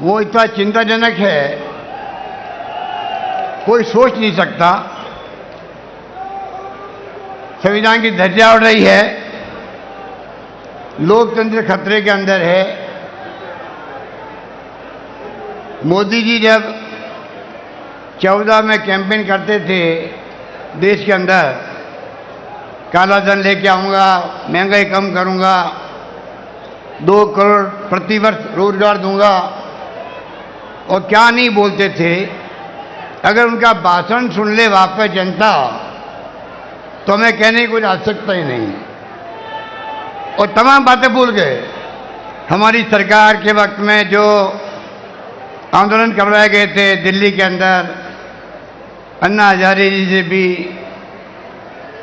वो इतना चिंताजनक है, कोई सोच नहीं सकता। संविधान की धज्जियां उड़ रही है, लोकतंत्र खतरे के अंदर है। मोदी जी जब 14 में कैंपेन करते थे देश के अंदर, काला धन लेके आऊंगा, महंगाई कम करूंगा, 2 करोड़ प्रतिवर्ष रोजगार दूंगा, और क्या नहीं बोलते थे। अगर उनका भाषण सुन ले वापस जनता तो हमें कहने की कोई आवश्यकता ही नहीं, और तमाम बातें भूल गए। हमारी सरकार के वक्त में जो आंदोलन करवाए गए थे दिल्ली के अंदर, अन्ना हजारे जी से भी,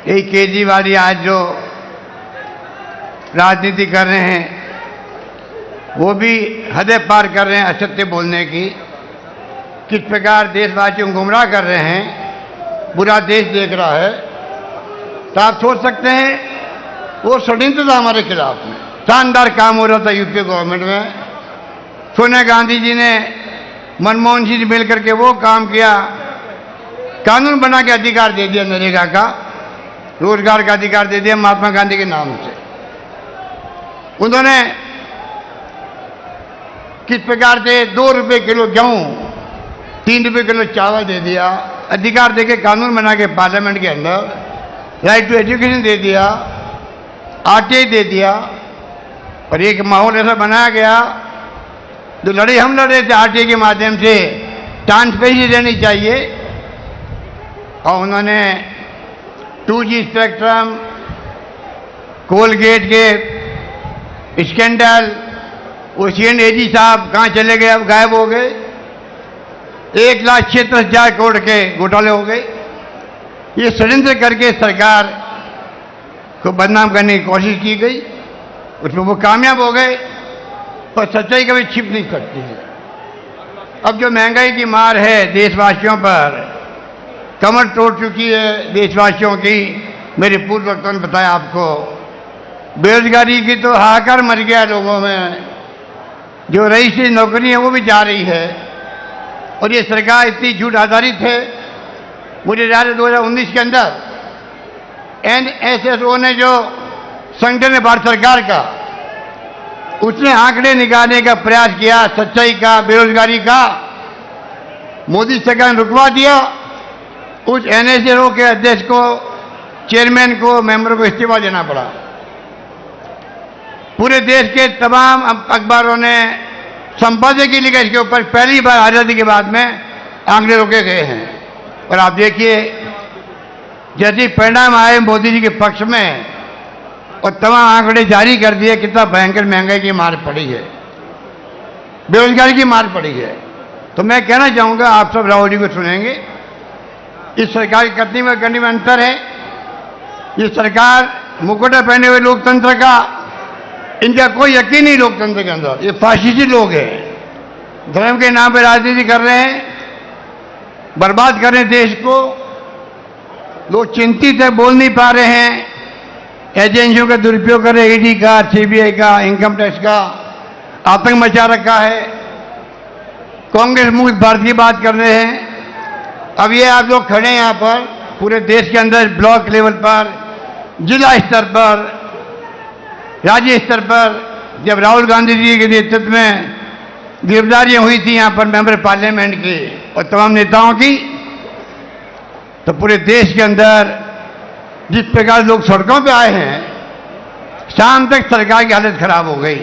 यही केजरीवाल आज जो राजनीति कर रहे हैं वो भी हदें पार कर रहे हैं असत्य बोलने की। किस प्रकार देशवासियों को गुमराह कर रहे हैं, पूरा देश देख रहा है। तो आप सोच सकते हैं वो षड्यंत्र था हमारे खिलाफ में। शानदार काम हो रहा था यूपी गवर्नमेंट में। सोनिया गांधी जी ने मनमोहन सिंह से मिलकर के वो काम किया, कानून बना के अधिकार दे दिया, नरेगा का, रोजगार का अधिकार दे दिया महात्मा गांधी के नाम से। उन्होंने किस प्रकार से 2 रुपये किलो गेहूं, 3 रुपये किलो चावल दे दिया, अधिकार देके कानून बना के पार्लियामेंट के अंदर, राइट टू एजुकेशन दे दिया, आरटीआई दे दिया, और एक माहौल ऐसा बनाया गया। जो लड़ाई हम लड़ रहे थे आरटीआई के माध्यम से, ट्रांसपेरेंसी देनी चाहिए, और उन्होंने 2G स्पेक्ट्रम, कोलगेट के स्कैंडल, वो CNAG साहब कहाँ चले गए, अब गायब हो गए। 1,76,000 करोड़ के घोटाले हो गए। ये षड्यंत्र करके सरकार को बदनाम करने की कोशिश की गई, उसमें वो कामयाब हो गए, पर सच्चाई कभी छिप नहीं सकती है। अब जो महंगाई की मार है देशवासियों पर, कमर तोड़ चुकी है देशवासियों की। मेरे पूर्व वक्तों ने बताया आपको, बेरोजगारी की तो हाहाकार मच गया लोगों में। जो रईसी नौकरी है वो भी जा रही है, और ये सरकार इतनी झूठ आधारित है। मुझे याद है 2019 के अंदर NSSO ने जो संगठन है भारत सरकार का, उसने आंकड़े निकालने का प्रयास किया सच्चाई का, बेरोजगारी का। मोदी सरकार ने रुकवा दिया। उस NSSO के अध्यक्ष को, चेयरमैन को, मेंबर को इस्तीफा देना पड़ा। पूरे देश के तमाम अखबारों ने संपादकीय लिखा इसके ऊपर। पहली बार आजादी के बाद में आंकड़े रोके गए हैं, और आप देखिए जैसे परिणाम आए मोदी जी के पक्ष में, और तमाम आंकड़े जारी कर दिए, कितना भयंकर महंगाई की मार पड़ी है, बेरोजगारी की मार पड़ी है। तो मैं कहना चाहूंगा, आप सब राहुल जी को सुनेंगे, इस सरकार की करनी में अंतर है। ये सरकार मुकुटा पहने हुए लोकतंत्र का, इनका कोई यकीन नहीं लोकतंत्र के अंदर। ये फाशिस्टी लोग हैं, धर्म के नाम पर राजनीति कर रहे हैं, बर्बाद कर रहे हैं देश को। लोग चिंतित है, बोल नहीं पा रहे हैं। एजेंसियों का दुरुपयोग कर रहे हैं, ED का, CBI का, इनकम टैक्स का, आतंक मचा रखा है। कांग्रेस मुक्त भारत की बात कर रहे हैं। अब ये आप लोग खड़े हैं यहाँ पर, पूरे देश के अंदर ब्लॉक लेवल पर, जिला स्तर पर, राज्य स्तर पर, जब राहुल गांधी जी के नेतृत्व में गिरफ्तारियां हुई थी यहाँ पर मेंबर पार्लियामेंट की और तमाम नेताओं की, तो पूरे देश के अंदर जिस प्रकार लोग सड़कों पे आए हैं, शाम तक सरकार की हालत खराब हो गई।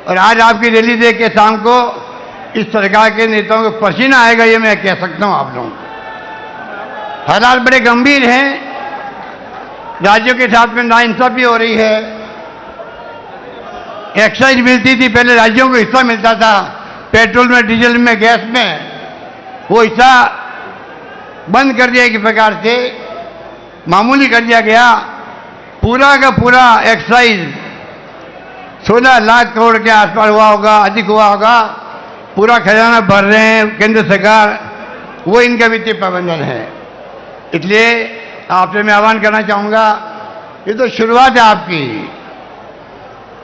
और आज आपकी रैली देख के शाम को इस सरकार के नेताओं को पसीना आएगा, ये मैं कह सकता हूं आप लोगों को। हालात बड़े गंभीर हैं, राज्यों के साथ में नाइंसाफी हो रही है। एक्साइज मिलती थी पहले, राज्यों को हिस्सा मिलता था पेट्रोल में, डीजल में, गैस में, वो हिस्सा बंद कर दिया एक प्रकार से, मामूली कर दिया गया। पूरा का पूरा एक्साइज 16 लाख करोड़ के आसपास हुआ होगा, अधिक हुआ होगा। पूरा खजाना भर रहे हैं केंद्र सरकार, वो इनका वित्तीय प्रबंधन है। इसलिए आपसे मैं आह्वान करना चाहूंगा, ये तो शुरुआत है आपकी,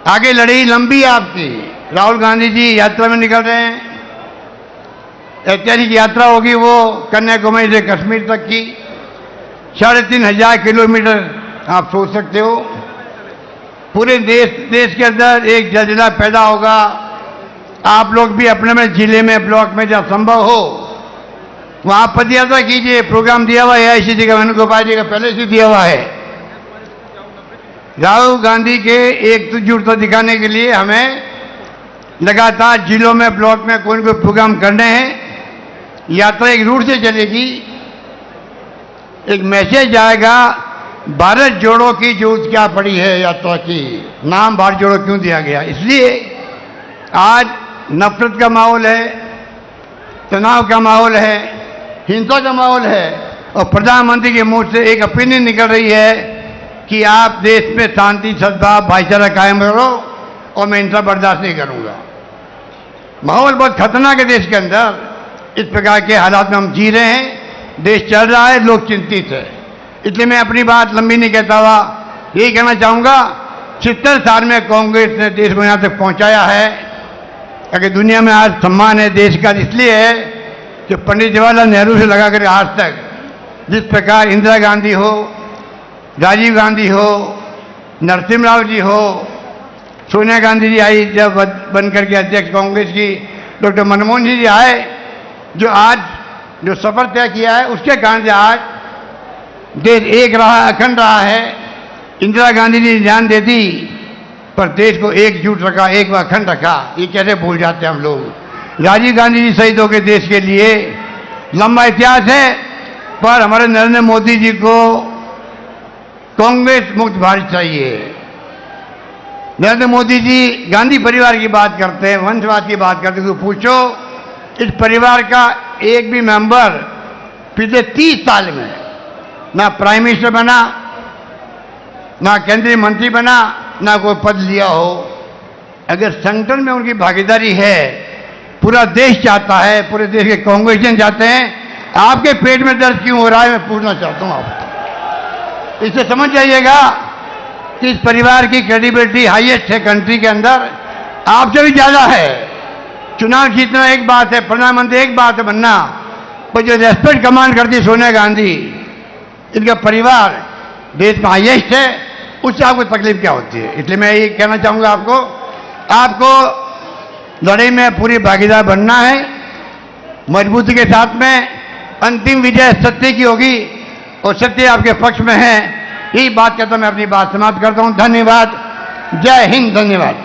आगे लड़ाई लंबी है आपकी। राहुल गांधी जी यात्रा में निकल रहे हैं, ऐतिहासिक यात्रा होगी वो कन्याकुमारी से कश्मीर तक की, 3500 किलोमीटर आप सोच सकते हो। पूरे देश के अंदर एक जलजिला पैदा होगा। आप लोग भी अपने अपने जिले में, ब्लॉक में जहाँ संभव हो वहां पदयात्रा कीजिए। प्रोग्राम दिया हुआ है AICC का, वेणुगोपाल जी का पहले से दिया हुआ है। राहुल गांधी के एकजुटता दिखाने के लिए हमें लगातार जिलों में, ब्लॉक में कोई न कोई प्रोग्राम करने हैं। यात्रा एक रूट से चलेगी, एक मैसेज जाएगा। भारत जोड़ो की जरूरत क्या पड़ी है यात्रा की, नाम भारत जोड़ो क्यों दिया गया? इसलिए आज नफरत का माहौल है, तनाव का माहौल है, हिंसा का माहौल है, और प्रधानमंत्री के मुंह से एक ओपिनियन निकल रही है कि आप देश में शांति, सद्भाव, भाईचारा कायम करो और मैं हिंसा बर्दाश्त नहीं करूंगा। माहौल बहुत खतरनाक है देश के अंदर। इस प्रकार के हालात में हम जी रहे हैं, देश चल रहा है, लोग चिंतित है। इसलिए मैं अपनी बात लंबी नहीं कहता हुआ यही कहना चाहूंगा, 70 साल में कांग्रेस ने देश को यहां तक पहुंचाया है। अगर दुनिया में आज सम्मान है देश का, इसलिए है कि पंडित जवाहरलाल नेहरू से लगाकर आज तक जिस प्रकार इंदिरा गांधी हो, राजीव गांधी हो, नरसिम्हा राव जी हो, सोनिया गांधी जी आई जब बनकर के अध्यक्ष कांग्रेस की, डॉक्टर मनमोहन जी आए, जो आज जो सफर तय किया है उसके कारण से आज देश एक रहा, अखंड रहा है। इंदिरा गांधी जी जान दे दी पर देश को एकजुट रखा, एक व अखंड रखा। ये कैसे भूल जाते हैं हम लोग। राजीव गांधी जी शहीद हो गए देश के लिए, लंबा इतिहास है। पर हमारे नरेंद्र मोदी जी को कांग्रेस मुक्त भारत चाहिए। नरेंद्र मोदी जी गांधी परिवार की बात करते हैं, वंशवाद की बात करते हैं, तो पूछो इस परिवार का एक भी मेंबर पिछले 30 साल में ना प्राइम मिनिस्टर बना, ना केंद्रीय मंत्री बना, ना कोई पद लिया हो। अगर संगठन में उनकी भागीदारी है, पूरा देश चाहता है, पूरे देश के कांग्रेसियन चाहते हैं, आपके पेट में दर्द क्यों हो रहा है मैं पूछना चाहता हूं आपको। इससे समझ जाइएगा कि इस परिवार की क्रेडिबिलिटी हाईएस्ट है कंट्री के अंदर, आपसे भी ज्यादा है। चुनाव जीतना एक बात है, प्रधानमंत्री एक बात है बनना, पर जो रेस्पेक्ट कमांड करती सोनिया गांधी, इनका परिवार देश में हाईएस्ट है, उससे आपको तकलीफ क्या होती है? इसलिए मैं ये कहना चाहूंगा आपको लड़ाई में पूरी भागीदार बनना है, मजबूती के साथ में। अंतिम विजय सत्य की होगी और सत्य आपके पक्ष में है। यही बात कहता मैं अपनी बात समाप्त करता हूं। धन्यवाद। जय हिंद। धन्यवाद।